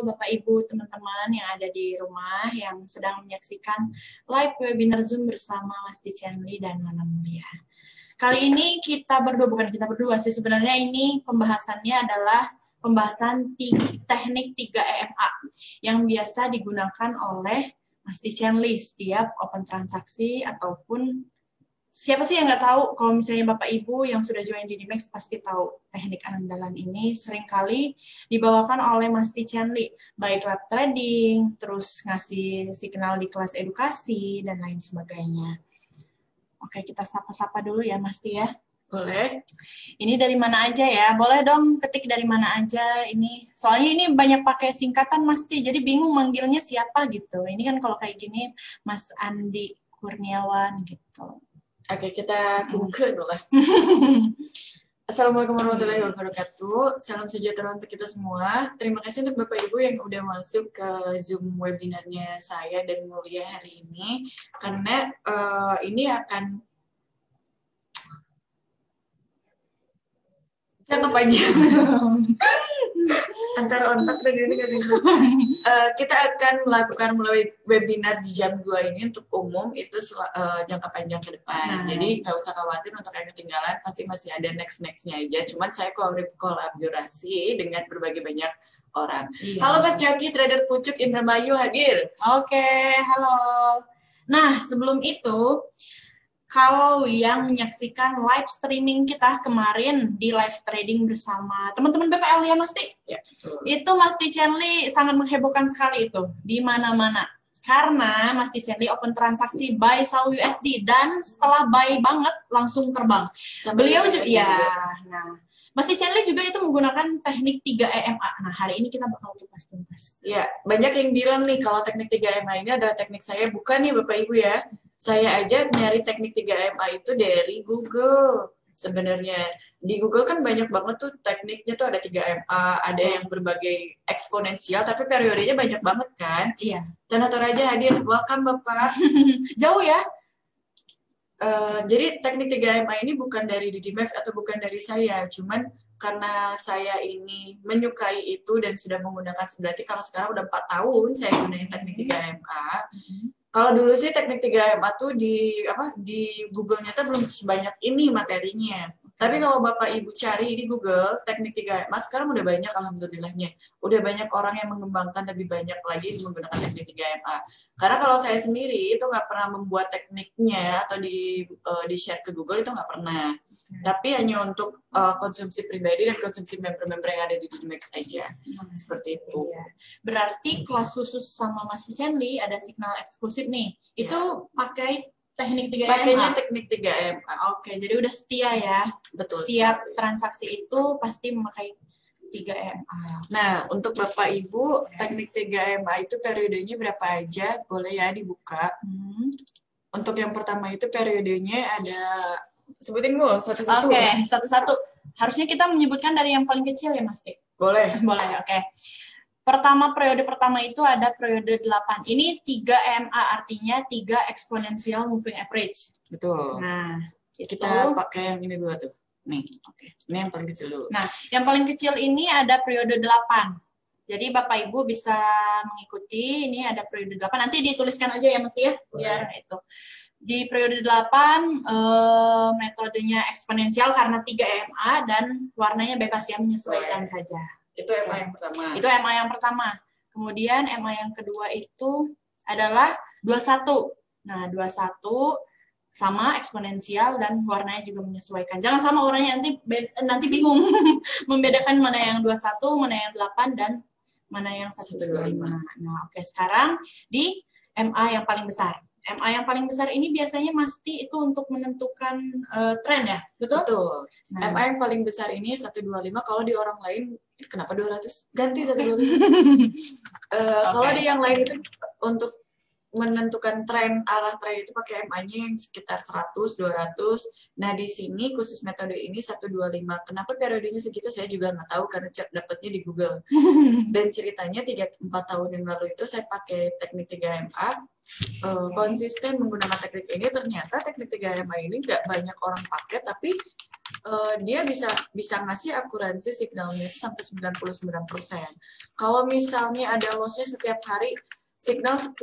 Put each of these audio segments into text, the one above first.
Bapak Ibu teman-teman yang ada di rumah yang sedang menyaksikan live webinar Zoom bersama Mas Chenly dan Nana Mulia. Kali ini bukan kita berdua sih, sebenarnya ini pembahasannya adalah pembahasan teknik 3EMA yang biasa digunakan oleh Mas Chenly setiap open transaksi ataupun siapa sih yang nggak tahu, kalau misalnya Bapak Ibu yang sudah join di Dimex pasti tahu teknik andalan ini seringkali dibawakan oleh Mas Chenly, baik lab trading, terus ngasih signal di kelas edukasi, dan lain sebagainya. Oke, kita sapa-sapa dulu ya Mas ya. Boleh. Ini dari mana aja ya? Boleh dong ketik dari mana aja ini. Soalnya ini banyak pakai singkatan Mas Ti, jadi bingung manggilnya siapa gitu. Ini kan kalau kayak gini Mas Andi Kurniawan gitu. Oke, kita Google dulu lah. Assalamualaikum warahmatullahi wabarakatuh. Salam sejahtera untuk kita semua. Terima kasih untuk Bapak Ibu yang udah masuk ke Zoom webinarnya saya dan Mulia hari ini. Karena ini akan jangka panjang. Antara otak dan ini kan kita akan melakukan mulai webinar di jam 2 ini untuk umum itu jangka panjang ke depan. Jadi nggak usah khawatir untuk yang ketinggalan, pasti masih ada next-nya aja. Cuman saya kolaborasi dengan berbagai banyak orang. Iya. Halo Mas Joki, trader pucuk Indramayu hadir. Oke, halo. Nah, sebelum itu kalau yang menyaksikan live streaming kita kemarin di live trading bersama teman-teman BPL ya Mas Ti? Ya, betul. Itu Mas Chenly sangat menghebohkan sekali itu di mana-mana. Karena Mas Chenly open transaksi buy SAU USD dan setelah buy banget langsung terbang. Beliau juga ya. Nah, Mas Chenly juga itu menggunakan teknik 3EMA. Nah, hari ini kita bakal kupas tuntas. Ya, banyak yang bilang nih kalau teknik 3EMA ini adalah teknik saya, bukan nih Bapak Ibu ya. Saya aja nyari teknik 3EMA itu dari Google. Sebenarnya di Google kan banyak banget tuh tekniknya tuh ada 3EMA, ada yang berbagai eksponensial, tapi periodenya banyak banget kan. Iya. Tanah Toraja hadir, welcome Bapak. Jauh ya? Jadi teknik 3EMA ini bukan dari Didimax atau bukan dari saya, cuman karena saya ini menyukai itu dan sudah menggunakan, berarti kalau sekarang udah 4 tahun saya gunain teknik 3EMA. Kalau dulu sih teknik 3EMA tuh di Google-nya tuh belum sebanyak ini materinya. Tapi kalau Bapak Ibu cari di Google teknik 3EMA sekarang udah banyak alhamdulillahnya. Udah banyak orang yang mengembangkan lebih banyak lagi menggunakan teknik 3EMA. Karena kalau saya sendiri itu nggak pernah membuat tekniknya atau di share ke Google, itu nggak pernah. Tapi hanya untuk konsumsi pribadi dan konsumsi member-member yang ada di Didimax aja. Seperti itu. Iya. Berarti kelas khusus sama Mas Chenly ada signal eksklusif nih. Itu pakai teknik 3EMA. Pakainya teknik 3EMA. Oke, jadi udah setia ya. Betul. Setiap transaksi itu pasti memakai 3EMA. Nah, untuk Bapak Ibu, teknik 3EMA itu periodenya berapa aja? Boleh ya dibuka. Untuk yang pertama itu periodenya ada, sebutin gue satu-satu. Oke, satu-satu. Harusnya kita menyebutkan dari yang paling kecil ya, Mas Ti? Boleh. Boleh, oke. Periode pertama itu ada periode 8. Ini 3EMA, artinya 3 exponential moving average. Betul. Nah, kita pakai yang ini dulu tuh. Nih, oke. Ini yang paling kecil dulu. Nah, yang paling kecil ini ada periode 8. Jadi Bapak Ibu bisa mengikuti, ini ada periode 8. Nanti dituliskan aja ya Mas ya, biar itu. Di periode 8, metodenya eksponensial karena 3EMA dan warnanya bebas ya, menyesuaikan saja. Itu EMA yang pertama. Itu EMA yang pertama. Kemudian EMA yang kedua itu adalah 21. Nah, 21 sama eksponensial dan warnanya juga menyesuaikan. Jangan sama warnanya, nanti bingung membedakan mana yang 21, mana yang 8 dan mana yang 125. Nah, oke, sekarang di MA yang paling besar. MA yang paling besar ini biasanya mesti itu untuk menentukan tren ya, betul? Betul. Nah, MA yang paling besar ini 125, kalau di orang lain kenapa 200? Ganti 125. Kalau di yang lain itu untuk menentukan tren, arah tren itu pakai MA-nya yang sekitar 100, 200. Nah, di sini khusus metode ini 125. Kenapa periodenya segitu saya juga nggak tahu karena dapatnya di Google. Dan ceritanya 3-4 tahun yang lalu itu saya pakai teknik 3MA. Konsisten menggunakan teknik ini, ternyata teknik 3MA ini nggak banyak orang pakai, tapi dia bisa ngasih akuransi signalnya itu sampai 99%. Kalau misalnya ada lossnya setiap hari, signal 10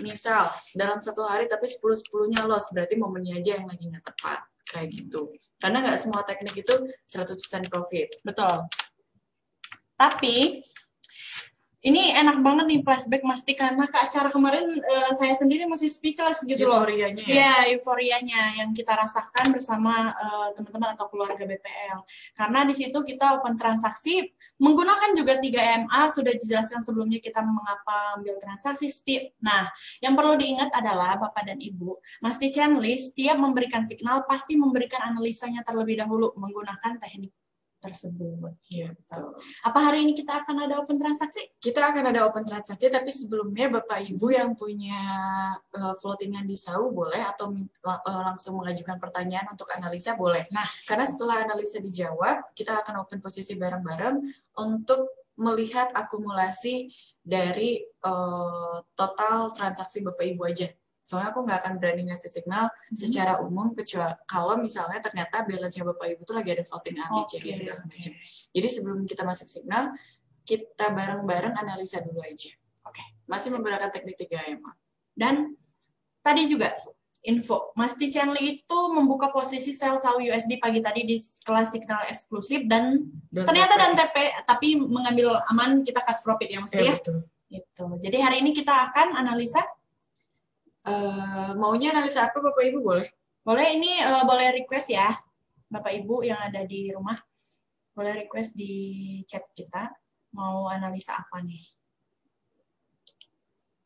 misal dalam satu hari tapi 10-10-nya loss, berarti momennya aja yang lagi nggak tepat. Kayak gitu. Karena nggak semua teknik itu 100% profit. Betul. Tapi ini enak banget nih flashback Masti, karena ke acara kemarin saya sendiri masih speechless gitu loh. Euforianya ya? Iya, euforianya yang kita rasakan bersama teman-teman atau keluarga BPL. Karena di situ kita open transaksi menggunakan juga 3MA, sudah dijelaskan sebelumnya kita mengapa ambil transaksi setiap. Nah, yang perlu diingat adalah Bapak dan Ibu, Masti Chainly setiap memberikan signal pasti memberikan analisanya terlebih dahulu menggunakan teknik tersebut. Iya, betul. Apa hari ini kita akan ada open transaksi? Kita akan ada open transaksi, tapi sebelumnya Bapak Ibu yang punya floatingan di SAU boleh, atau langsung mengajukan pertanyaan untuk analisa boleh. Nah, karena setelah analisa dijawab, kita akan open posisi bareng-bareng untuk melihat akumulasi dari total transaksi Bapak Ibu aja. Soalnya aku nggak akan berani ngasih signal secara umum, kecuali kalau misalnya ternyata balance-nya Bapak Ibu itu lagi ada floating ABC segala macam. Jadi sebelum kita masuk signal, kita bareng-bareng analisa dulu aja. Oke. Masih menggunakan teknik 3MA. Dan tadi juga info, Masti Chainly itu membuka posisi sell SAU USD pagi tadi di kelas signal eksklusif dan ternyata dan TP, tapi mengambil aman kita cut profit ya Masti ya. Betul. Gitu. Jadi hari ini kita akan analisa. Maunya analisa apa Bapak Ibu boleh? Boleh, ini boleh request ya Bapak Ibu yang ada di rumah, boleh request di chat kita mau analisa apa nih.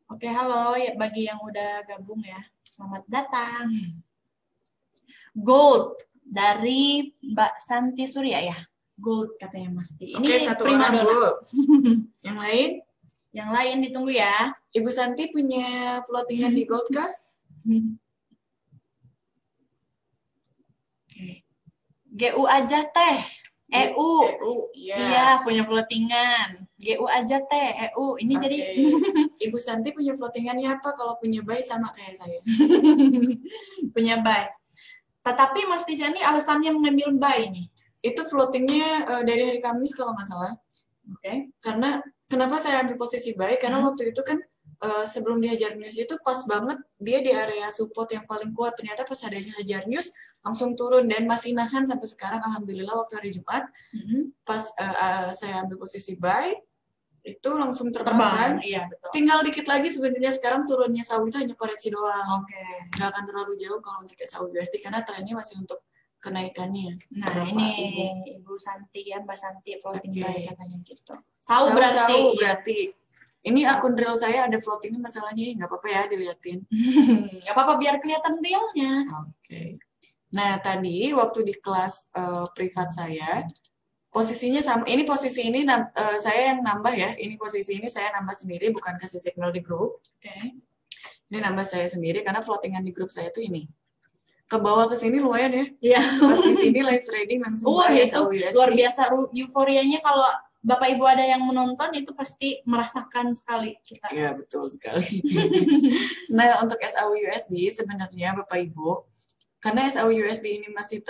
Oke, halo ya bagi yang udah gabung ya, selamat datang. Gold dari Mbak Santi Surya ya, gold katanya Masti. Ini satu prima orang dona. Yang lain? Yang lain ditunggu ya. Ibu Santi punya floatingan di gold kah? GU aja teh. EU. Iya, punya floatingan. GU aja teh, EU. Ini jadi Ibu Santi punya floatingannya apa? Kalau punya buy sama kayak saya. Punya buy. Tetapi Mas Tijani alasannya mengambil buy nih. Itu floatingnya dari hari Kamis kalau nggak salah. Oke. Karena kenapa saya ambil posisi buy? Karena waktu itu kan sebelum di Hajar News itu pas banget dia di area support yang paling kuat. Ternyata pas adanya Hajar News langsung turun dan masih nahan sampai sekarang. Alhamdulillah waktu hari Jumat pas saya ambil posisi buy itu langsung terbang. Iya, betul. Tinggal dikit lagi sebenarnya sekarang turunnya SAU itu hanya koreksi doang. Oke. Nggak akan terlalu jauh kalau untuk SAU USD karena trennya masih untuk kenaikannya. Nah, ini Ibu Santi ya, Mbak Santi floating buy katanya gitu. SAU berarti. Berarti. Ini akun real saya ada floatingnya masalahnya, nggak apa-apa ya diliatin. Nggak apa-apa biar kelihatan realnya. Oke. Nah, tadi waktu di kelas privat saya, posisinya sama. Ini posisi ini saya yang nambah ya. Ini posisi ini saya nambah sendiri, bukan kasih signal di grup. Oke. Ini nambah saya sendiri karena floatingan di grup saya tuh ini. Ke bawah ke sini lumayan ya. Iya. Pas di sini live trading langsung itu luar biasa euforianya. Kalau Bapak Ibu ada yang menonton itu pasti merasakan sekali kita. Iya, betul sekali. Nah, untuk SAU-USD sebenarnya Bapak Ibu, karena SAU-USD ini masih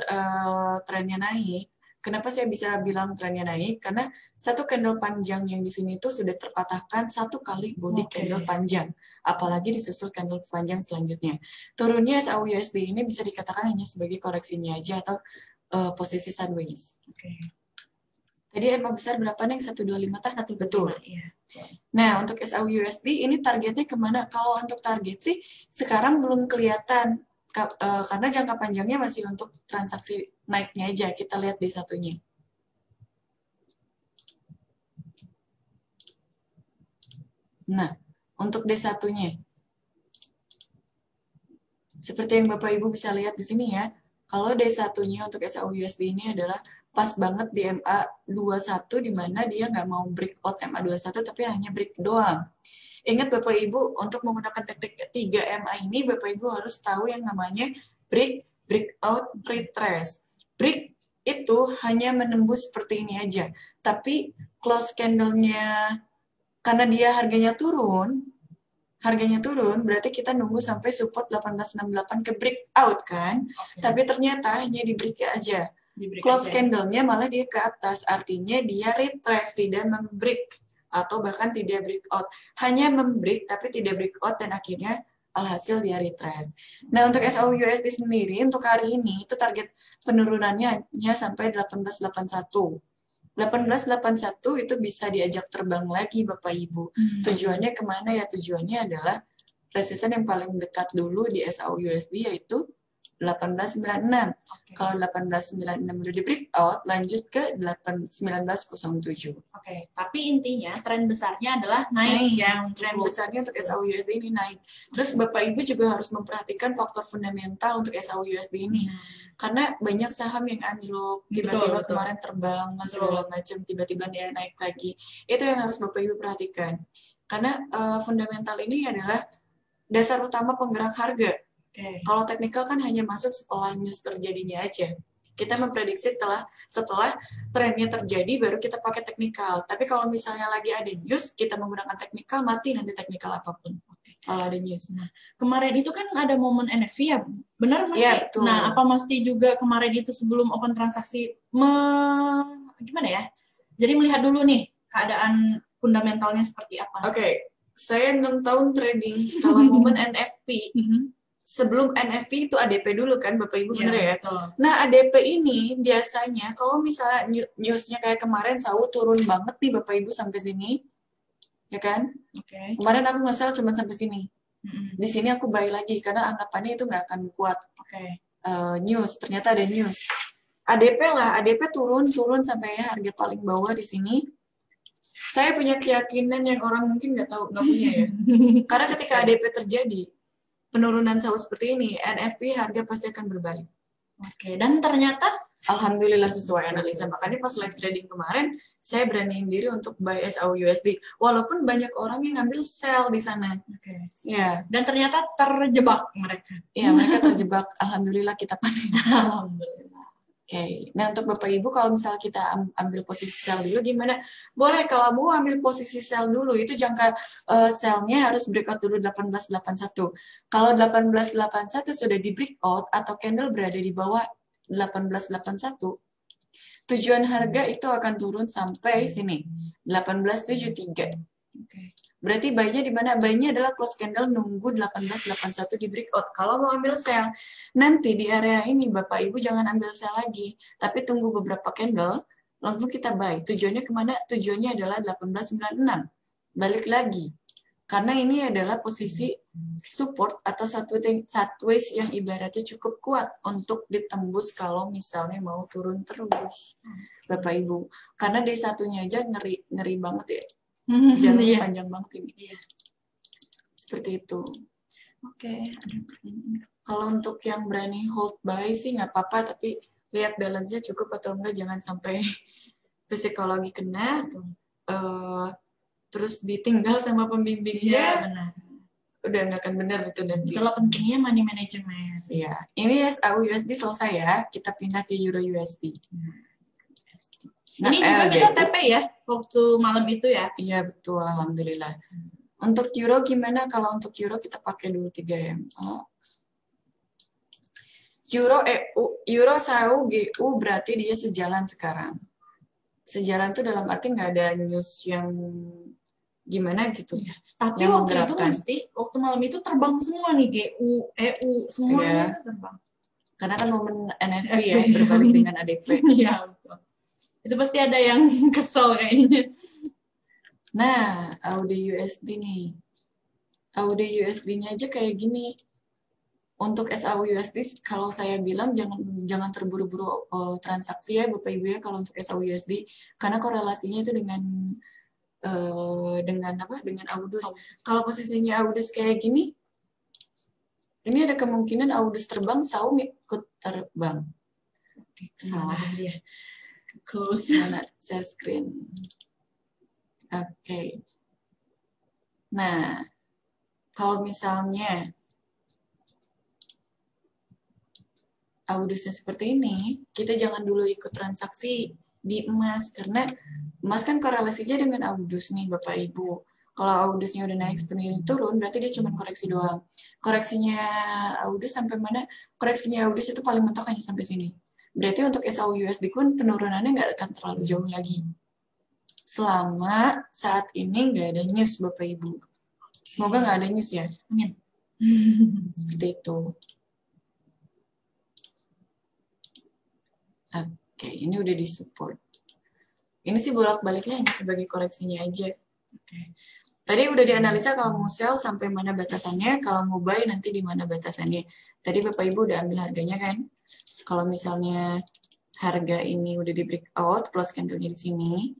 trennya naik, kenapa saya bisa bilang trennya naik? Karena satu candle panjang yang di sini itu sudah terpatahkan satu kali body candle panjang. Apalagi disusul candle panjang selanjutnya. Turunnya SAU-USD ini bisa dikatakan hanya sebagai koreksinya aja atau posisi sideways. Jadi emang besar berapa nih? 125 tah? Betul. Iya. Nah, untuk SAU-USD ini targetnya kemana? Kalau untuk target sih sekarang belum kelihatan. Karena jangka panjangnya masih untuk transaksi naiknya aja. Kita lihat di satunya. Nah, untuk D1-nya. Seperti yang Bapak Ibu bisa lihat di sini ya. Kalau D1-nya untuk SAU-USD ini adalah pas banget di MA21 di mana dia nggak mau breakout MA21 tapi hanya break doang. Ingat Bapak Ibu, untuk menggunakan teknik 3MA ini Bapak Ibu harus tahu yang namanya break, breakout, retrace. Break itu hanya menembus seperti ini aja. Tapi close candle-nya karena dia harganya turun berarti kita nunggu sampai support 1868 ke breakout kan. Tapi ternyata hanya di break aja. Close candle-nya malah dia ke atas, artinya dia retrace, tidak membreak atau bahkan tidak breakout. Hanya membreak tapi tidak breakout dan akhirnya alhasil dia retrace. Nah, untuk SAU-USD sendiri untuk hari ini itu target penurunannya hanya sampai 1881. 1881 itu bisa diajak terbang lagi Bapak Ibu. Tujuannya kemana ya? Tujuannya adalah resisten yang paling dekat dulu di SAU-USD yaitu 1896. Kalau 1896 udah di breakout, lanjut ke 1907. Tapi intinya tren besarnya adalah naik ya. Tren besarnya untuk SAU-USD ini naik. Terus Bapak Ibu juga harus memperhatikan faktor fundamental untuk SAU-USD ini. Karena banyak saham yang anjlok, tiba-tiba kemarin terbang, segala macam, tiba-tiba dia naik lagi. Itu yang harus Bapak Ibu perhatikan. Karena fundamental ini adalah dasar utama penggerak harga. Kalau teknikal kan hanya masuk setelah news terjadinya aja. Kita memprediksi setelah trennya terjadi baru kita pakai teknikal. Tapi kalau misalnya lagi ada news, kita menggunakan teknikal, mati nanti teknikal apapun. Kalau ada news. Nah, kemarin itu kan ada momen NFP ya, benar Mas? Ya, betul. Nah, apa Masti juga kemarin itu sebelum open transaksi gimana ya? Jadi melihat dulu nih keadaan fundamentalnya seperti apa. Saya 6 tahun trading. Kalau momen NFP, sebelum NFP itu ADP dulu kan Bapak Ibu, bener ya? Betul. Nah, ADP ini biasanya kalau misalnya newsnya kayak kemarin SAU turun banget nih Bapak Ibu sampai sini, ya kan? Kemarin aku nge-sell cuma sampai sini. Di sini aku buy lagi karena anggapannya itu nggak akan kuat. News, ternyata ada news. ADP lah, ADP turun sampai harga paling bawah di sini. Saya punya keyakinan yang orang mungkin nggak punya ya. Karena ketika ADP terjadi, penurunan SAU seperti ini, NFP harga pasti akan berbalik. Dan ternyata alhamdulillah sesuai analisa. Makanya pas live trading kemarin, saya beraniin diri untuk buy SAU-USD. Walaupun banyak orang yang ngambil sell di sana. Ya. Dan ternyata terjebak mereka. Ya, mereka terjebak. Alhamdulillah kita panen. Alhamdulillah. Nah untuk Bapak Ibu kalau misalnya kita ambil posisi sell dulu gimana? Boleh kalau mau ambil posisi sell dulu itu jangka sell-nya harus breakout dulu 1881. Kalau 1881 sudah di breakout atau candle berada di bawah 1881, tujuan harga itu akan turun sampai sini 1873. Berarti buy-nya di mana? Buy-nya adalah close candle nunggu 1881 di breakout. Kalau mau ambil sell, nanti di area ini Bapak Ibu jangan ambil sell lagi, tapi tunggu beberapa candle, langsung kita buy. Tujuannya kemana? Tujuannya adalah 1896. Balik lagi. Karena ini adalah posisi support atau sideways yang ibaratnya cukup kuat untuk ditembus kalau misalnya mau turun terus, Bapak Ibu. Karena D1-nya aja ngeri banget ya. Jalannya panjang banget ini. Seperti itu. Kalau untuk yang berani hold buy sih nggak apa-apa, tapi lihat balance-nya cukup atau enggak, jangan sampai psikologi kena, terus ditinggal sama pembimbingnya. Benar. Udah nggak akan benar itu nanti. Itulah pentingnya money management. Iya. Ini SAU-USD selesai ya, kita pindah ke Euro-USD. Nah, ini juga kita TP ya, waktu malam itu ya? Iya, betul. Alhamdulillah. Untuk Euro gimana? Kalau untuk Euro kita pakai dulu 3M. Euro SAU GU berarti dia sejalan sekarang. Sejalan tuh dalam arti nggak ada news yang gimana gitu ya. Tapi waktu itu mesti, waktu malam itu terbang semua nih, GU, EU, semuanya terbang. Karena kan momen NFP ya, berbalik dengan ADP. Iya, betul. Itu pasti ada yang kesel kayaknya. Nah, AUD-USD nih. AUD-USD-nya aja kayak gini. Untuk SAU-USD, kalau saya bilang jangan terburu-buru transaksi ya Bapak Ibu ya kalau untuk SAU-USD. Karena korelasinya itu dengan AUDUS. Kalau posisinya AUDUS kayak gini, ini ada kemungkinan AUDUS terbang, SAU ikut terbang. Salah dia. Close mana share screen. Nah, kalau misalnya AUDUS-nya seperti ini, kita jangan dulu ikut transaksi di emas karena emas kan korelasinya dengan AUDUS nih Bapak Ibu. Kalau AUDUS-nya udah naik seperti ini turun, berarti dia cuma koreksi doang. Koreksinya AUDUS sampai mana? Koreksinya AUDUS itu paling mentok hanya sampai sini. berarti untuk SAU-USD pun penurunannya nggak akan terlalu jauh lagi. Selama saat ini nggak ada news Bapak Ibu. Semoga nggak ada news ya. Amin. Seperti itu. Oke, ini udah disupport. Ini sih bolak-baliknya hanya sebagai koreksinya aja. Oke. Tadi udah dianalisa kalau mau sell sampai mana batasannya, kalau mau buy nanti di mana batasannya. Tadi Bapak Ibu udah ambil harganya kan? Kalau misalnya harga ini udah di breakout, close candle-nya di sini,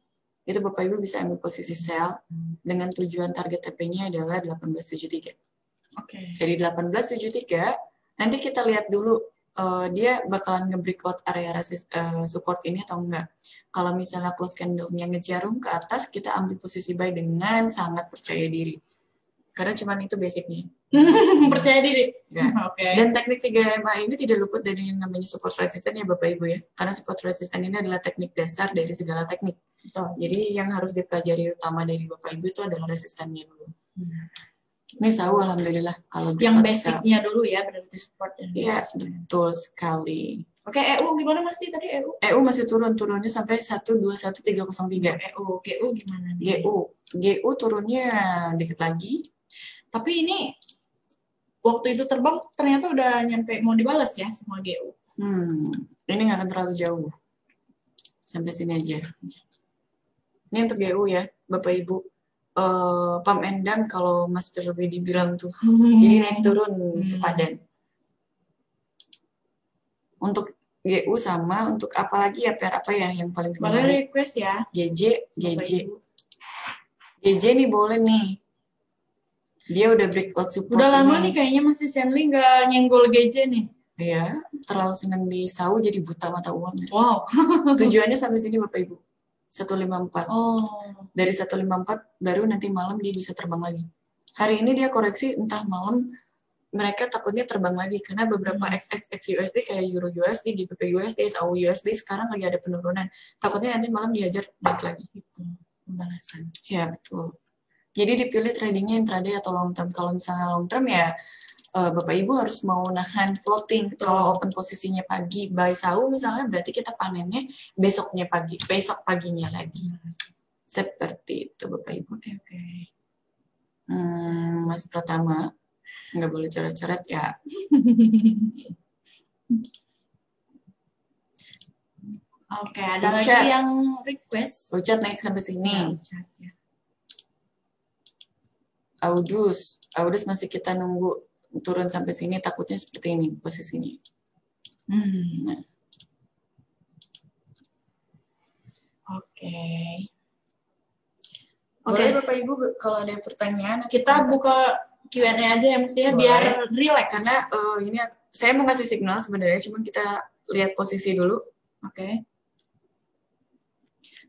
itu Bapak Ibu bisa ambil posisi sell dengan tujuan target TP-nya adalah 1873. Oke. Jadi 1873, nanti kita lihat dulu dia bakalan nge-breakout area support ini atau enggak. Kalau misalnya close candle-nya ngejarum ke atas, kita ambil posisi buy dengan sangat percaya diri. Karena cuman itu basicnya. Percaya diri. Ya. Oke. Dan teknik 3MA ini tidak luput dari yang namanya support resisten ya Bapak Ibu ya. Karena support resisten ini adalah teknik dasar dari segala teknik. Betul. Jadi yang harus dipelajari utama dari Bapak Ibu itu adalah resistennya dulu. Ini SAU alhamdulillah kalau Yang basicnya dulu ya, berarti support dan iya, betul sekali. Oke, EU gimana Mas Di tadi EU? EU masih turunnya sampai 121303. EU gimana nih? GU turunnya dikit lagi. Tapi ini waktu itu terbang ternyata udah nyampe mau dibalas ya sama GU. Ini nggak akan terlalu jauh. Sampai sini aja. Ini untuk GU ya, Bapak Ibu. Pam Endang kalau Master Widi bilang tuh. Jadi naik turun sepadan. Untuk GU sama, untuk apa lagi ya, pair apa ya yang paling boleh request ya. GJ nih boleh nih. Dia udah breakout support. Udah lama nih kayaknya masih Shenli nggak nyenggol GJ nih. Iya, terlalu senang di SAU jadi buta mata uang. Wow. Tujuannya sampai sini Bapak Ibu. 154. Oh. Dari 154 baru nanti malam dia bisa terbang lagi. Hari ini dia koreksi entah malam mereka takutnya terbang lagi karena beberapa XXX USD kayak Euro USD, GBP USD, SAU USD sekarang lagi ada penurunan. Takutnya nanti malam dihajar naik lagi gitu. Pembalasan. Ya, betul. Jadi dipilih tradingnya intraday atau long term. Kalau misalnya long term ya Bapak Ibu harus mau nahan floating. Kalau open posisinya pagi buy SAU misalnya berarti kita panennya besok paginya lagi. Seperti itu Bapak Ibu. Oke. Mas Pratama nggak boleh coret-coret ya. Oke, ada lagi yang request. Ucat naik sampai sini. Ya. Audus masih kita nunggu turun sampai sini, takutnya seperti ini posisinya. Nah. Oke. Boleh Bapak Ibu kalau ada pertanyaan kita buka Q&A aja ya mestinya biar relax. Karena ini saya mau kasih signal sebenarnya, cuma kita lihat posisi dulu. Oke.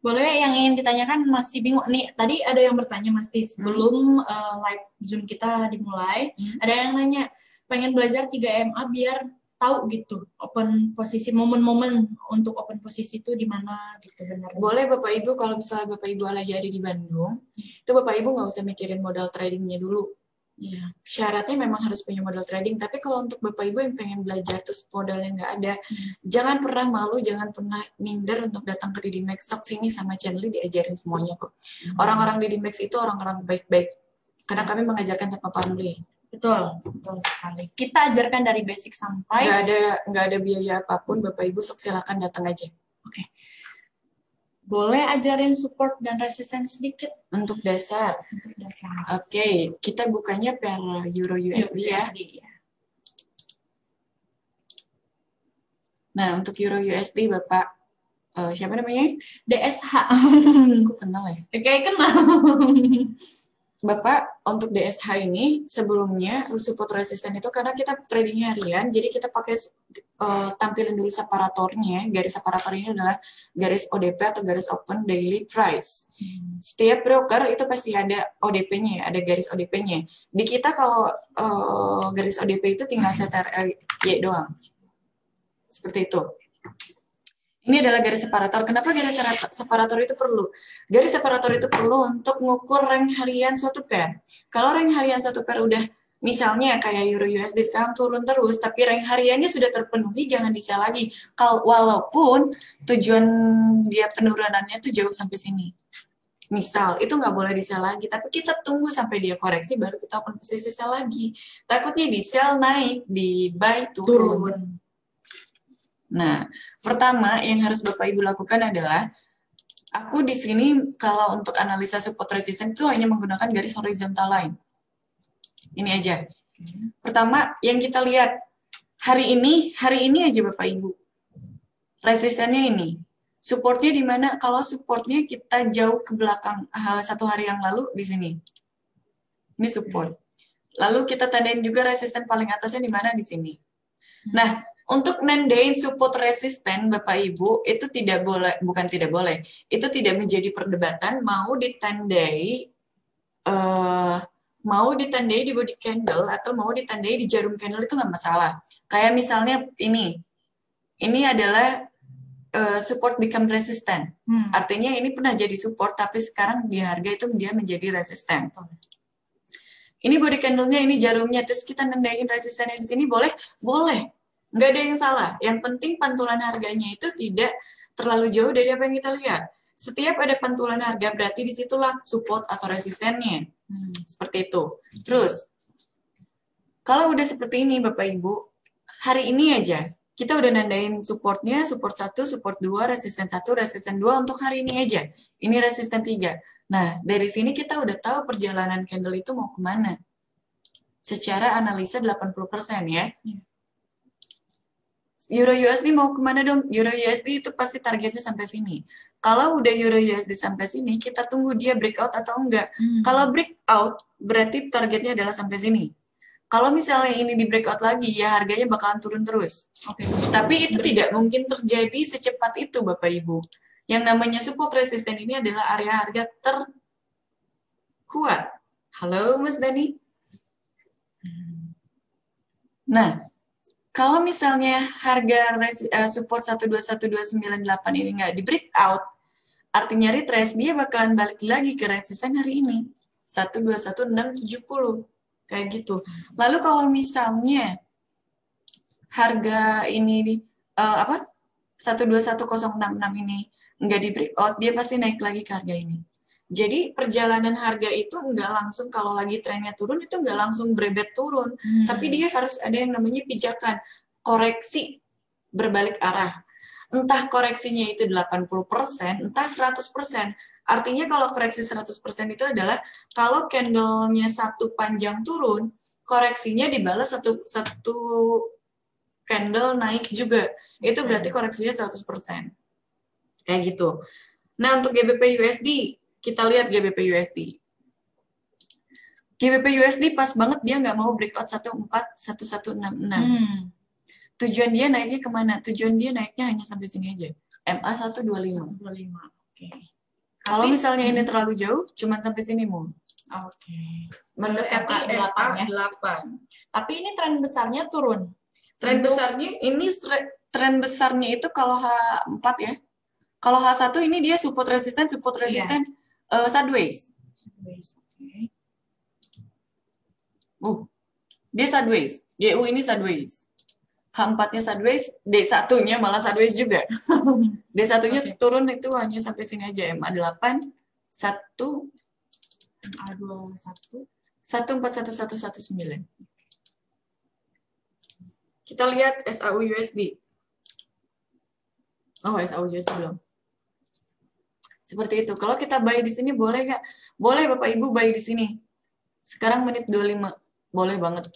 Boleh yang ingin ditanyakan masih bingung nih. Tadi ada yang bertanya Mas Tis sebelum live Zoom kita dimulai. Ada yang nanya pengen belajar 3MA biar tahu gitu open posisi, momen-momen untuk open posisi itu di mana gitu benar. Boleh Bapak Ibu kalau misalnya Bapak Ibu lagi ada di Bandung, itu Bapak Ibu nggak usah mikirin modal tradingnya dulu. Ya, syaratnya memang harus punya modal trading, tapi kalau untuk Bapak Ibu yang pengen belajar terus modalnya nggak ada, jangan pernah malu, jangan pernah minder untuk datang ke Didimax. Sok sini sama Chenli diajarin semuanya kok. Orang-orang Didimax itu orang-orang baik-baik, karena kami mengajarkan tanpa pamrih. Betul sekali. Kita ajarkan dari basic sampai nggak ada biaya apapun, Bapak Ibu sok silakan datang aja. Oke. Boleh ajarin support dan resisten sedikit untuk dasar. Oke, kita bukanya per Euro USD ya. Nah, untuk Euro USD Bapak siapa namanya? DSH. Aku kenal ya. Kayak kenal. Bapak, untuk DSH ini sebelumnya support resisten itu karena kita tradingnya harian, jadi kita pakai tampilin dulu separatornya. Garis separator ini adalah garis ODP atau garis Open Daily Price. Setiap broker itu pasti ada ODP-nya, ada garis ODP-nya. Di kita kalau garis ODP itu tinggal CTRL-Y doang. Seperti itu. Ini adalah garis separator. Kenapa garis separator itu perlu? Garis separator itu perlu untuk mengukur rank harian suatu pair. Kalau rank harian suatu pair udah misalnya kayak Euro USD sekarang turun terus, tapi rank hariannya sudah terpenuhi, jangan di-sell lagi. Walaupun tujuan dia penurunannya tuh jauh sampai sini. Misal, itu nggak boleh di-sell lagi, tapi kita tunggu sampai dia koreksi, baru kita open posisi sell lagi. Takutnya di-sell naik, di-buy turun. Nah, pertama yang harus Bapak Ibu lakukan adalah, aku di sini kalau untuk analisa support resistance itu hanya menggunakan garis horizontal line. Ini aja. Pertama, yang kita lihat, hari ini aja Bapak Ibu. Resistennya ini. Supportnya di mana? Kalau supportnya kita jauh ke belakang, 1 hari yang lalu di sini. Ini support. Lalu kita tandain juga resisten paling atasnya di mana? Di sini. Nah, untuk nandain support resisten, Bapak Ibu, itu tidak boleh, bukan tidak boleh, itu tidak menjadi perdebatan, mau ditandai di body candle atau mau ditandai di jarum candle itu nggak masalah. Kayak misalnya ini adalah support become resistant. Artinya ini pernah jadi support, tapi sekarang di harga itu dia menjadi resisten. Ini body candle-nya, ini jarumnya, terus kita nandain resistennya di sini, boleh? Boleh. Nggak ada yang salah. Yang penting pantulan harganya itu tidak terlalu jauh dari apa yang kita lihat. Setiap ada pantulan harga, berarti disitulah support atau resistennya. Seperti itu. Terus, kalau udah seperti ini, Bapak Ibu, hari ini aja, kita udah nandain supportnya, support 1, support 2, resisten 1, resisten 2 untuk hari ini aja. Ini resisten 3. Nah, dari sini kita udah tahu perjalanan candle itu mau kemana. Secara analisa 80% ya. Euro USD mau kemana dong? Euro USD itu pasti targetnya sampai sini. Kalau udah Euro USD sampai sini, kita tunggu dia breakout atau enggak. Kalau breakout, berarti targetnya adalah sampai sini. Kalau misalnya ini di breakout lagi, ya harganya bakalan turun terus. Tapi itu tidak mungkin terjadi secepat itu, Bapak Ibu. Yang namanya support resisten ini adalah area harga terkuat. Halo, Mas Dani. Nah, kalau misalnya harga support 121298 ini nggak di breakout, artinya retrace, dia bakalan balik lagi ke resisten hari ini. 121670. Kayak gitu. Lalu kalau misalnya harga ini 121066 ini nggak di breakout, dia pasti naik lagi ke harga ini. Jadi perjalanan harga itu nggak langsung, kalau lagi trennya turun itu nggak langsung berebet turun, tapi dia harus ada yang namanya pijakan, koreksi berbalik arah. Entah koreksinya itu 80%, entah 100%. Artinya kalau koreksi 100% itu adalah kalau candle-nya satu panjang turun, koreksinya dibalas satu candle naik juga. Itu berarti koreksinya 100%. Kayak gitu. Nah, untuk GBP USD, kita lihat GBP USD. GBP USD pas banget dia nggak mau breakout 141166. Tujuan dia naiknya kemana? Tujuan dia naiknya hanya sampai sini aja. MA 125. Oke. Kalau misalnya ini terlalu jauh, cuma sampai sini, Mu. Oke. Mendekati MA 8. Tapi ini tren besarnya turun. Tren besarnya itu kalau H4 ya. Kalau H1 ini dia support resisten sideways. Dia sideways. GU ini sideways. H4-nya sideways, D1-nya malah sideways juga. D1-nya turun itu hanya sampai sini aja. MA8, 1, MA21, 141119. Kita lihat SAU USD. Oh, SAU USD belum. Seperti itu. Kalau kita buy di sini boleh nggak? Boleh Bapak Ibu buy di sini. Sekarang menit 25. Boleh banget.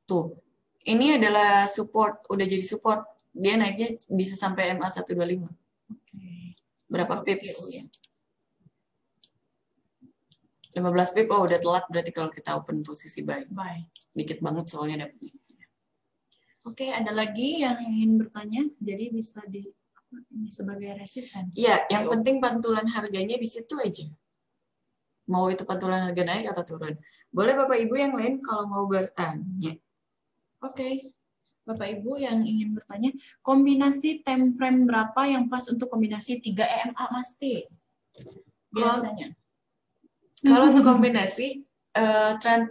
Tuh. Ini adalah support, udah jadi support. Dia naiknya bisa sampai MA 125. Berapa pips? 15 pip, udah telat berarti kalau kita open posisi buy. Dikit banget soalnya dapetnya. Oke, ada lagi yang ingin bertanya? Jadi bisa ini sebagai resisten. Iya, yang penting pantulan harganya di situ aja. Mau itu pantulan harga naik atau turun. Boleh Bapak Ibu yang lain kalau mau bertanya. Oke. Bapak Ibu yang ingin bertanya, kombinasi time frame berapa yang pas untuk kombinasi 3 EMA Mas T? Biasanya. Kalau untuk kombinasi,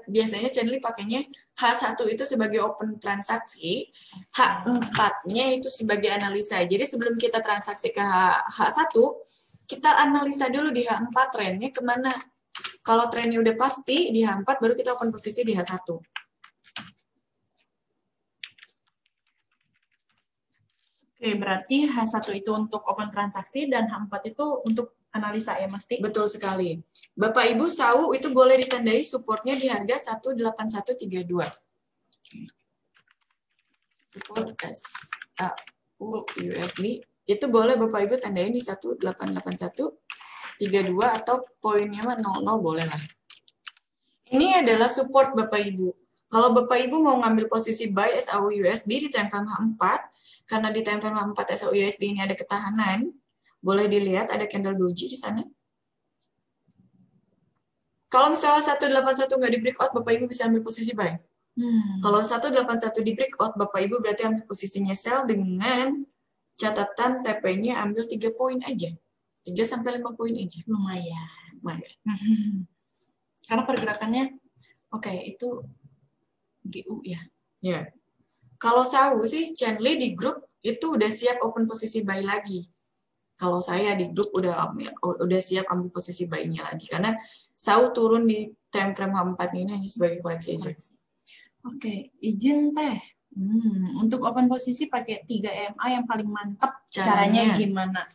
biasanya Chainly pakainya H1 itu sebagai open transaksi, H4-nya itu sebagai analisa. Jadi sebelum kita transaksi ke H1, kita analisa dulu di H4 trennya kemana. Kalau trennya udah pasti di H4, baru kita open posisi di H1. Oke, berarti H1 itu untuk open transaksi dan H4 itu untuk analisa ya, Mas Ti? Betul sekali. Bapak Ibu SAU itu boleh ditandai supportnya di harga 18132. Support SAU USD itu boleh Bapak Ibu tandain di 1888132 atau poinnya 00 boleh lah. Ini adalah support Bapak Ibu. Kalau Bapak Ibu mau ngambil posisi buy SAU USD di time frame H4, karena di time frame H4 SAU USD ini ada ketahanan, boleh dilihat ada candle doji di sana. Kalau misalnya 181 nggak di breakout, Bapak Ibu bisa ambil posisi buy. Kalau 181 di breakout, Bapak Ibu berarti ambil posisinya sell dengan catatan TP-nya ambil 3 poin aja. 3-5 poin aja. Lumayan. Lumayan. Karena pergerakannya, oke, itu GU ya. Ya. Kalau SAU sih, Chainly di grup itu udah siap open posisi buy lagi. Kalau saya di grup udah siap ambil posisi buy-nya lagi. Karena SAU turun di time frame H4 ini hanya sebagai koreksi aja. Oke, izin teh. Untuk open posisi pakai 3 MA yang paling mantap. Caranya gimana?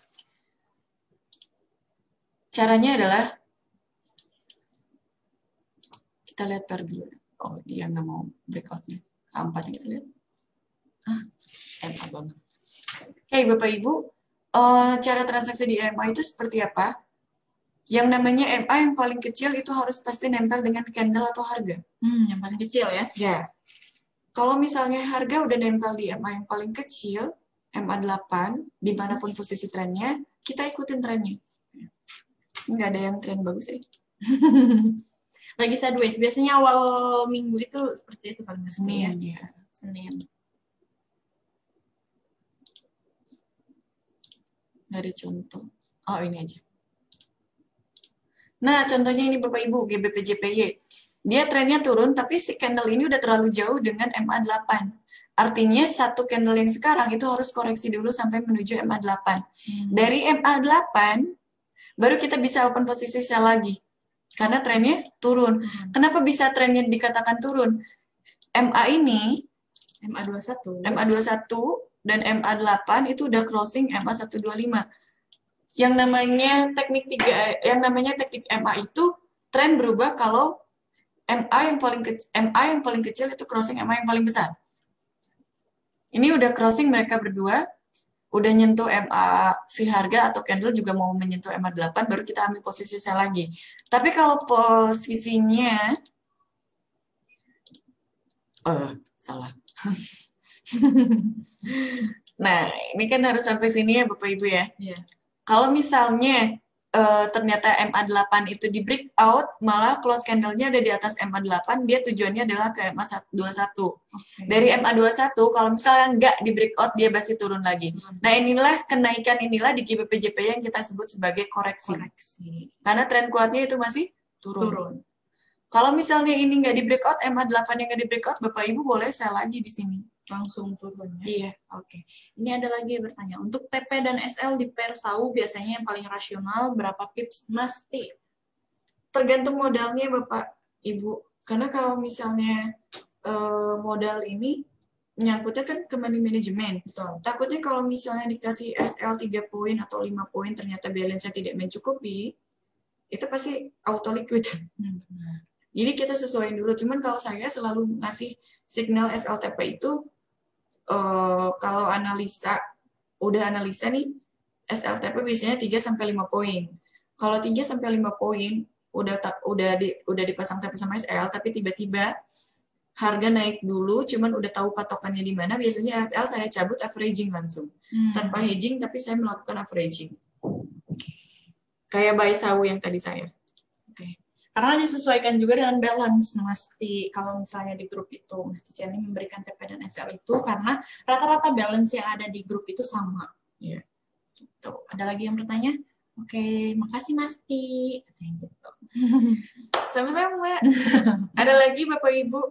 Caranya adalah kita lihat pair dulu. Oh, dia nggak mau breakout-nya. H4 yang kita lihat. MA banget. Oke, Bapak Ibu. Cara transaksi di MA itu seperti apa? Yang namanya MA yang paling kecil itu harus pasti nempel dengan candle atau harga. Yang paling kecil ya? Ya. Kalau misalnya harga udah nempel di MA yang paling kecil, MA8, dimanapun posisi trennya, kita ikutin trennya. Nggak ada yang tren bagus ya. Lagi sideways. Biasanya awal minggu itu seperti itu paling Senin. Ya. Senin. Nggak ada contoh. Oh, ini aja. Nah, contohnya ini Bapak Ibu, GBPJPY. Dia trennya turun, tapi si candle ini udah terlalu jauh dengan MA8. Artinya satu candle yang sekarang itu harus koreksi dulu sampai menuju MA8. Dari MA8, baru kita bisa open posisi sell lagi. Karena trennya turun. Kenapa bisa trennya dikatakan turun? MA ini, MA21 dan MA8 itu udah closing MA125. Yang namanya teknik MA itu tren berubah kalau MA yang paling kecil itu crossing MA yang paling besar. Ini udah crossing mereka berdua, udah nyentuh MA si harga atau candle juga mau menyentuh MA8, baru kita ambil posisi sell lagi. Tapi kalau posisinya salah. Nah, ini kan harus sampai sini ya Bapak Ibu ya. Yeah. Kalau misalnya ternyata MA8 itu di breakout, malah close candle-nya ada di atas MA8, dia tujuannya adalah ke MA21. Okay. Dari MA21, kalau misalnya nggak di breakout, dia pasti turun lagi. Nah, kenaikan inilah di GBPJP yang kita sebut sebagai koreksi. Karena tren kuatnya itu masih turun. Kalau misalnya ini nggak di breakout, MA8 yang nggak di breakout, Bapak Ibu boleh sell lagi di sini. Langsung turun ya? Iya. Oke. Ini ada lagi yang bertanya. Untuk TP dan SL di pair SAU biasanya yang paling rasional berapa pips Mas T? Tergantung modalnya Bapak Ibu. Karena kalau misalnya modal ini nyangkutnya kan ke money management. Betul. Takutnya kalau misalnya dikasih SL 3 poin atau 5 poin ternyata balance-nya tidak mencukupi, itu pasti auto liquid. Jadi kita sesuaiin dulu. Cuman kalau saya selalu ngasih signal SLTP itu kalau udah analisa nih, SLTP biasanya 3-5 poin. Kalau 3-5 poin, udah dipasang TP sama SL, tapi tiba-tiba harga naik dulu, cuman udah tahu patokannya di mana, biasanya SL saya cabut averaging langsung. Tanpa hedging, tapi saya melakukan averaging. Kayak buy SAU yang tadi saya. Karena disesuaikan juga dengan balance, kalau misalnya di grup itu, Mas Ciani memberikan TP dan SL itu, karena rata-rata balance yang ada di grup itu sama. Ya. Gitu. Ada lagi yang bertanya? Oke, makasih Mas Ti. Gitu. Sama-sama. Ada lagi Bapak Ibu?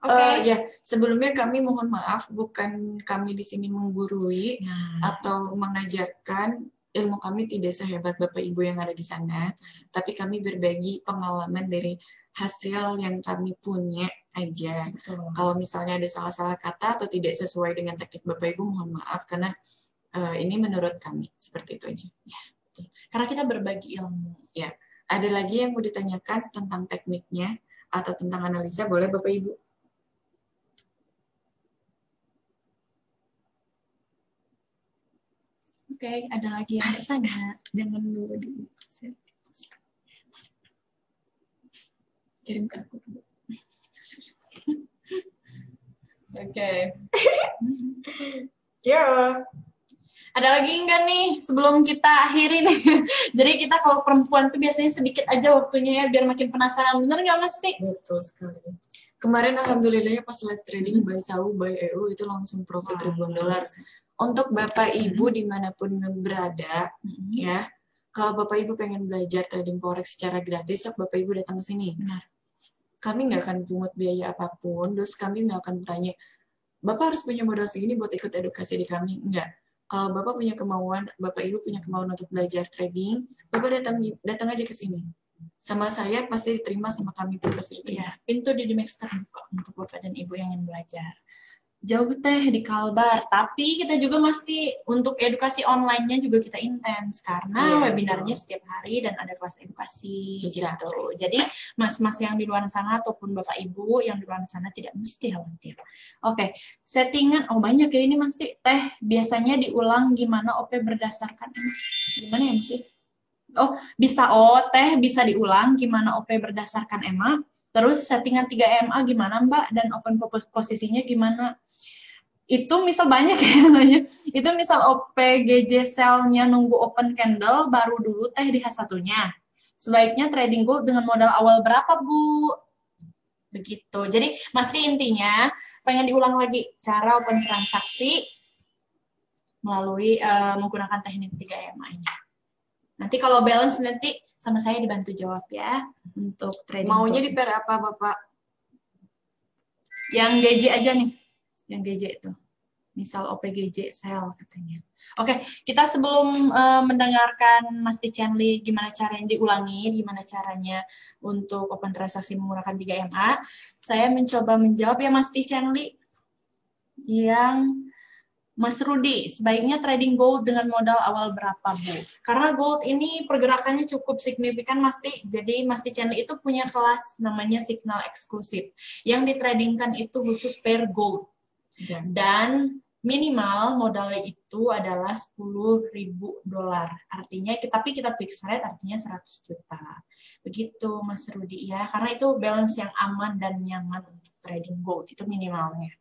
Oke. Ya, sebelumnya kami mohon maaf, bukan kami di sini menggurui atau mengajarkan, ilmu kami tidak sehebat Bapak Ibu yang ada di sana, tapi kami berbagi pengalaman dari hasil yang kami punya aja. Betul. Kalau misalnya ada salah-salah kata atau tidak sesuai dengan teknik Bapak Ibu, mohon maaf karena ini menurut kami seperti itu aja. Ya, betul. Karena kita berbagi ilmu. Ya, ada lagi yang mau ditanyakan tentang tekniknya atau tentang analisa, boleh Bapak Ibu? Oke, ada lagi yang bertanya. Jangan dulu di kirim ke aku dulu. Oke. Ya. Ada lagi enggak nih sebelum kita akhiri nih? Jadi kita kalau perempuan tuh biasanya sedikit aja waktunya ya biar makin penasaran. Bener nggak Mas Ti? Betul sekali. Kemarin alhamdulillahnya pas live trading buy SAU, buy EU itu langsung profit ribuan dolar. Untuk Bapak Ibu dimanapun berada, ya, kalau Bapak Ibu pengen belajar trading forex secara gratis, Bapak Ibu datang ke sini. Benar. Kami nggak akan pungut biaya apapun, terus kami nggak akan bertanya, Bapak harus punya modal segini buat ikut edukasi di kami. Enggak. Kalau Bapak punya kemauan, Bapak Ibu punya kemauan untuk belajar trading, Bapak datang aja ke sini. Sama saya pasti diterima, sama kami pun pasti diterima. Ya, pintu di Dimex terbuka untuk Bapak dan Ibu yang ingin belajar. Jauh teh di Kalbar, tapi kita juga mesti untuk edukasi online-nya juga kita intens karena webinarnya setiap hari dan ada kelas edukasi gitu. Jadi mas-mas yang di luar sana ataupun Bapak Ibu yang di luar sana tidak mesti khawatir. Oke, settingan banyak ya ini mesti teh biasanya diulang gimana OP berdasarkan gimana ya mesti? Bisa teh bisa diulang gimana OP berdasarkan EMA. Terus settingan 3 EMA gimana Mbak dan open posisinya gimana? Itu misal banyak ya nanya. Itu misal OPGJ sell-nya nunggu open candle baru dulu teh di H1-nya. Sebaiknya trading gold dengan modal awal berapa, Bu? Begitu. Jadi pasti intinya pengen diulang lagi cara open transaksi melalui menggunakan teknik 3 EMA ini. Nanti kalau balance nanti sama saya dibantu jawab ya untuk trading. Maunya di pair apa Bapak? Yang GJ aja nih. Yang GJ itu. Misal OPGJ sell katanya. Oke, kita sebelum mendengarkan Mas Tichenly gimana caranya diulangi, gimana caranya untuk open transaksi menggunakan 3MA, saya mencoba menjawab ya Mas Tichenly yang Mas Rudi, sebaiknya trading gold dengan modal awal berapa, Bu? Karena gold ini pergerakannya cukup signifikan, Mas Ti. Jadi, Mas Tichenly itu punya kelas namanya signal eksklusif. Yang ditradingkan itu khusus pair gold. Dan minimal modalnya itu adalah $10.000. Artinya, tapi kita fix rate artinya 100 juta. Begitu, Mas Rudi ya. Karena itu balance yang aman dan nyaman untuk trading gold. Itu minimalnya.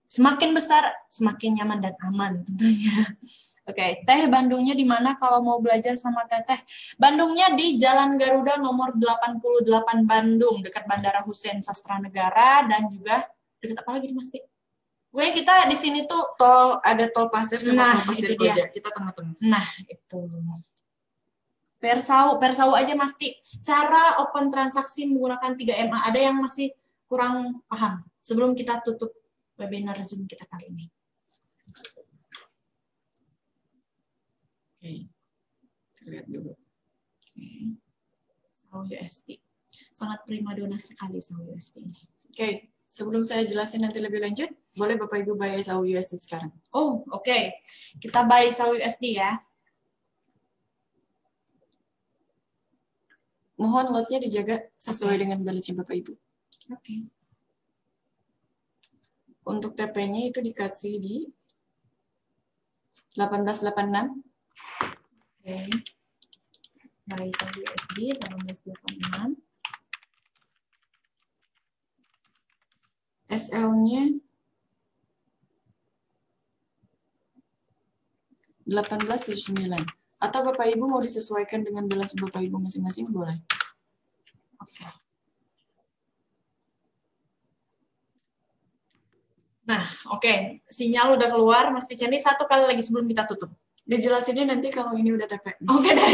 Semakin besar, semakin nyaman dan aman tentunya. Oke, Teh Bandungnya di mana kalau mau belajar sama Teteh? Bandungnya di Jalan Garuda nomor 88 Bandung, dekat Bandara Hussein Sastra Negara dan juga dekat apa lagi Mas? Pokoknya kita di sini tuh ada tol pasir sama tol pasir Koja. Kita tengah-tengah. Nah, itu. Persau aja Mas Ti. Cara open transaksi menggunakan 3MA ada yang masih kurang paham sebelum kita tutup webinar Zoom kita kali ini. Oke, lihat dulu. SAU USD. Sangat primadona sekali SAU USD ini. Oke, sebelum saya jelasin nanti lebih lanjut, boleh Bapak Ibu buy SAU USD sekarang? Oke. Kita buy SAU USD ya. Mohon lotnya dijaga sesuai dengan balance Bapak Ibu. Oke. Untuk TP-nya itu dikasih di 1886. Oke. Buy SAU USD 1886. SL-nya 1879. Atau Bapak Ibu mau disesuaikan dengan balance Bapak Ibu masing-masing boleh. Oke. Nah, oke. Sinyal udah keluar, Mas Tichenly satu kali lagi sebelum kita tutup. Dijelasinnya nanti kalau ini udah TP. Oke deh.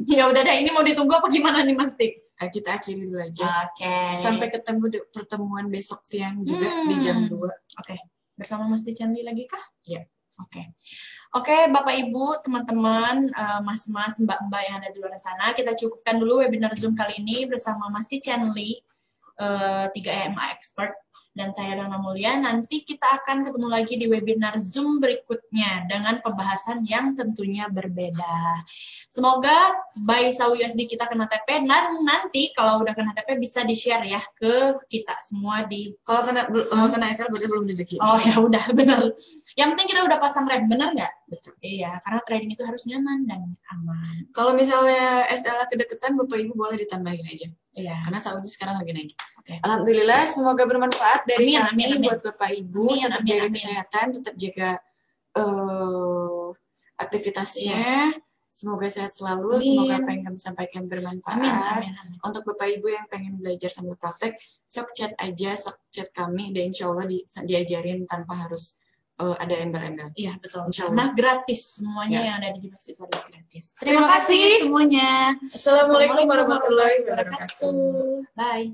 Ya udah deh, ini mau ditunggu apa gimana nih Mas Tik? Kita akhiri dulu aja. Oke. Sampai ketemu di pertemuan besok siang juga di jam 2. Oke. Bersama Mas Chandli lagi kah? Iya. Oke. Oke, Bapak Ibu, teman-teman, Mas-mas, Mbak-mbak yang ada di luar sana, kita cukupkan dulu webinar Zoom kali ini bersama Mas Chandli, 3EMA Expert, dan saya Donna Mulia. Nanti kita akan ketemu lagi di webinar Zoom berikutnya dengan pembahasan yang tentunya berbeda. Semoga buy saw USD kita kena TP, dan nanti kalau udah kena TP bisa di-share ya ke kita semua di... Kalau kena SL berarti belum rezeki. Oh ya udah, benar. Yang penting kita udah pasang rem, benar nggak? Betul. Iya, karena trading itu harus nyaman dan aman. Kalau misalnya SL kedeketan, Bapak Ibu boleh ditambahin aja. Iya. Karena Saudi sekarang lagi naik. Oke. Alhamdulillah, semoga bermanfaat dari Amin, kami amin. buat Bapak Ibu. Tetap jaga kesehatan, tetap jaga aktivitasnya. Semoga sehat selalu. Amin. Semoga apa yang kami sampaikan bermanfaat. Amin. Untuk Bapak Ibu yang pengen belajar sambil praktek, sok chat aja, sok chat kami, dan insya Allah diajarin tanpa harus ada embel-embel. Iya, betul. Insyaallah. Nah, gratis. Semuanya Ya. yang ada di Dimas itu adalah gratis. Terima kasih semuanya. Assalamualaikum warahmatullahi wabarakatuh. Bye.